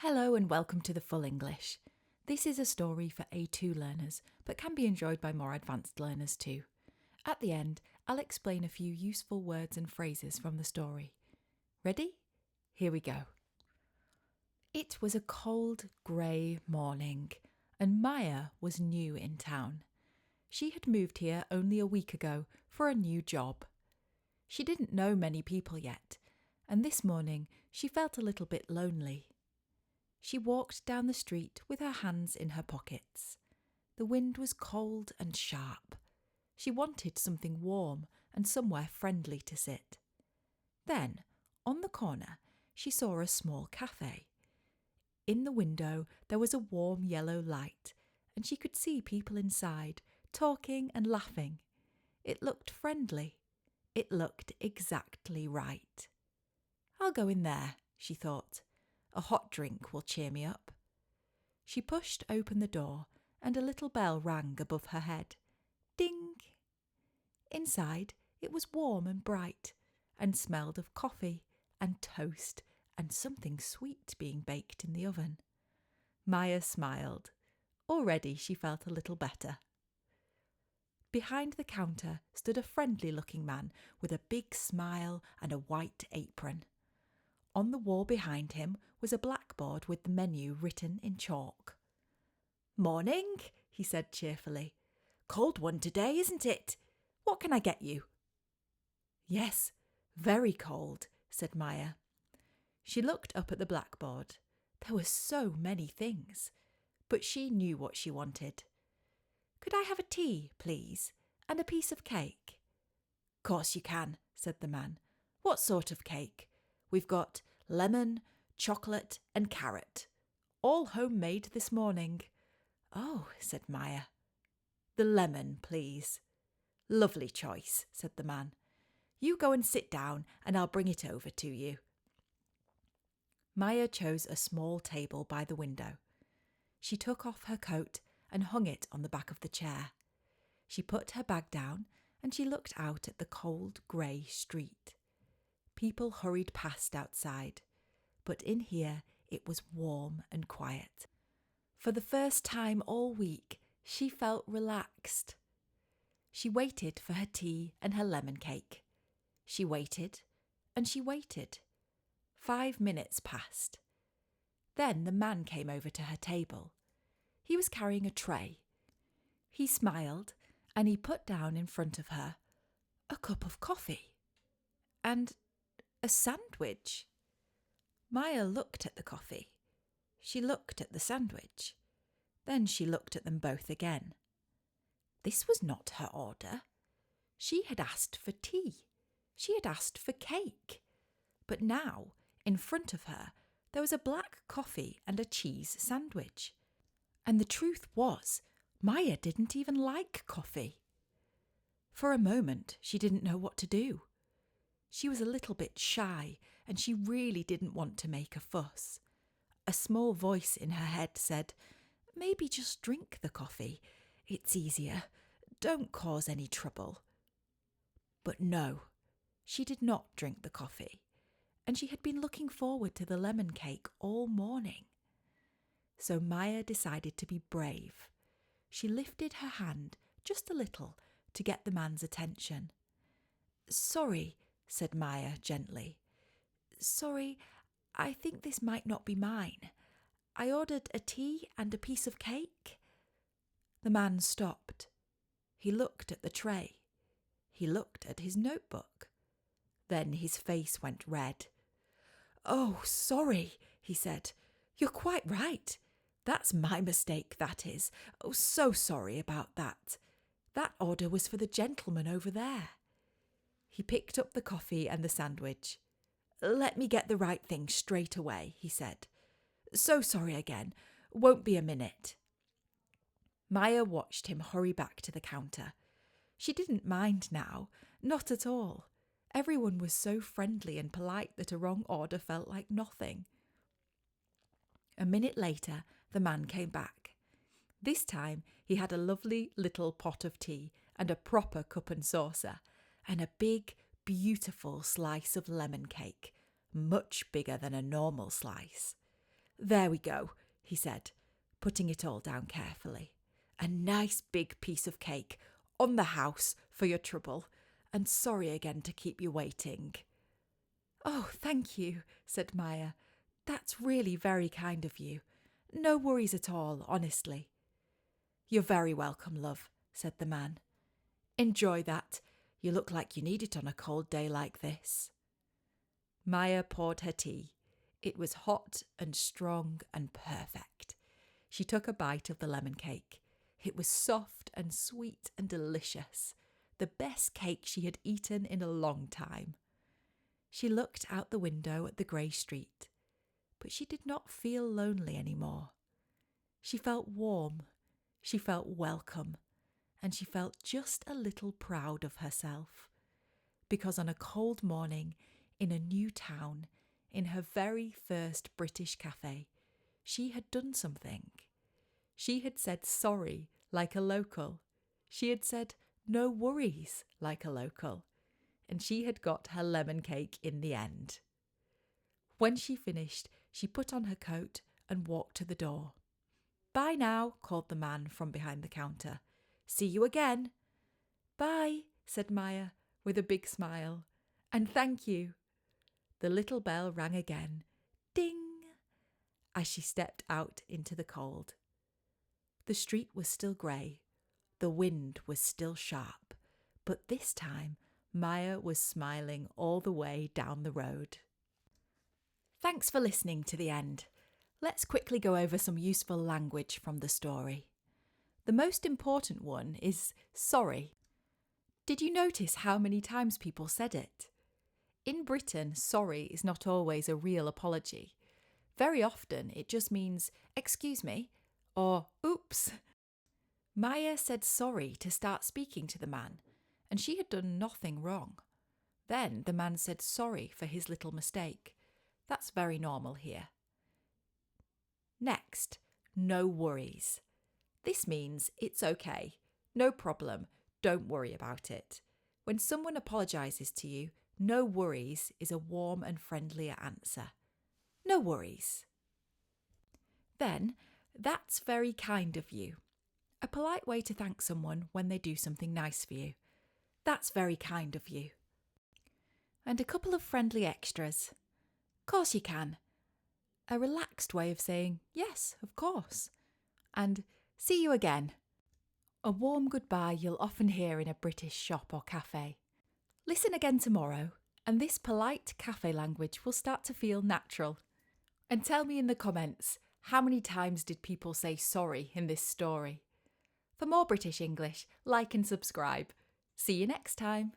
Hello and welcome to The Full English. This is a story for A2 learners, but can be enjoyed by more advanced learners too. At the end, I'll explain a few useful words and phrases from the story. Ready? Here we go. It was a cold, grey morning, and Maya was new in town. She had moved here only a week ago for a new job. She didn't know many people yet, and this morning she felt a little bit lonely. She walked down the street with her hands in her pockets. The wind was cold and sharp. She wanted something warm and somewhere friendly to sit. Then, on the corner, she saw a small cafe. In the window there was a warm yellow light, and she could see people inside, talking and laughing. It looked friendly. It looked exactly right. "I'll go in there," she thought. "A hot drink will cheer me up." She pushed open the door, and a little bell rang above her head. Ding! Inside, it was warm and bright, and smelled of coffee and toast and something sweet being baked in the oven. Maya smiled. Already she felt a little better. Behind the counter stood a friendly-looking man with a big smile and a white apron. On the wall behind him was a blackboard with the menu written in chalk. "Morning," he said cheerfully. "Cold one today, isn't it? What can I get you?" "Yes, very cold," said Maya. She looked up at the blackboard. There were so many things, but she knew what she wanted. "Could I have a tea, please, and a piece of cake?" "Course you can," said the man. "What sort of cake? We've got lemon, chocolate and carrot. All homemade this morning." "Oh," said Maya. "The lemon, please." "Lovely choice," said the man. "You go and sit down and I'll bring it over to you." Maya chose a small table by the window. She took off her coat and hung it on the back of the chair. She put her bag down and she looked out at the cold, grey street. People hurried past outside, but in here it was warm and quiet. For the first time all week, she felt relaxed. She waited for her tea and her lemon cake. She waited and she waited. 5 minutes passed. Then the man came over to her table. He was carrying a tray. He smiled and he put down in front of her a cup of coffee and a sandwich. Maya looked at the coffee. She looked at the sandwich. Then she looked at them both again. This was not her order. She had asked for tea. She had asked for cake. But now, in front of her, there was a black coffee and a cheese sandwich. And the truth was, Maya didn't even like coffee. For a moment, she didn't know what to do. She was a little bit shy, and she really didn't want to make a fuss. A small voice in her head said, "Maybe just drink the coffee. It's easier. Don't cause any trouble." But no, she did not drink the coffee, and she had been looking forward to the lemon cake all morning. So Maya decided to be brave. She lifted her hand just a little to get the man's attention. "Sorry," said Maya gently. "Sorry, I think this might not be mine. I ordered a tea and a piece of cake." The man stopped. He looked at the tray. He looked at his notebook. Then his face went red. "Oh, sorry," he said. "You're quite right. That's my mistake, that is. Oh, so sorry about that. That order was for the gentleman over there." He picked up the coffee and the sandwich. "Let me get the right thing straight away," he said. "So sorry again. Won't be a minute." Maya watched him hurry back to the counter. She didn't mind now, not at all. Everyone was so friendly and polite that a wrong order felt like nothing. A minute later, the man came back. This time he had a lovely little pot of tea and a proper cup and saucer, and a big, beautiful slice of lemon cake, much bigger than a normal slice. There we go, he said, putting it all down carefully. A nice big piece of cake on the house for your trouble, and sorry again to keep you waiting. Oh, thank you, said Maya. That's really very kind of you. No worries at all, honestly. You're very welcome, love, said the man. Enjoy that. You look like you need it on a cold day like this. Maya poured her tea. It was hot and strong and perfect. She took a bite of the lemon cake. It was soft and sweet and delicious, the best cake she had eaten in a long time. She looked out the window at the grey street, but she did not feel lonely anymore. She felt warm, she felt welcome, and she felt just a little proud of herself, because on a cold morning in a new town, in her very first British cafe, she had done something. She had said sorry like a local. She had said no worries like a local. And she had got her lemon cake in the end. When she finished, she put on her coat and walked to the door. Bye now, called the man from behind the counter. See you again. Bye, said Maya with a big smile. And thank you. The little bell rang again. Ding! As she stepped out into the cold. The street was still grey. The wind was still sharp. But this time, Maya was smiling all the way down the road. Thanks for listening to the end. Let's quickly go over some useful language from the story. The most important one is sorry. Did you notice how many times people said it? In Britain, sorry is not always a real apology. Very often it just means, excuse me, or oops. Maya said sorry to start speaking to the man, and she had done nothing wrong. Then the man said sorry for his little mistake. That's very normal here. Next, no worries. This means it's okay, no problem, don't worry about it. When someone apologises to you, no worries is a warm and friendlier answer. No worries. Then, that's very kind of you. A polite way to thank someone when they do something nice for you. That's very kind of you. And a couple of friendly extras. Course you can. A relaxed way of saying, yes, of course. And see you again. A warm goodbye you'll often hear in a British shop or cafe. Listen again tomorrow, and this polite cafe language will start to feel natural. And tell me in the comments, how many times did people say sorry in this story? For more British English, like and subscribe. See you next time.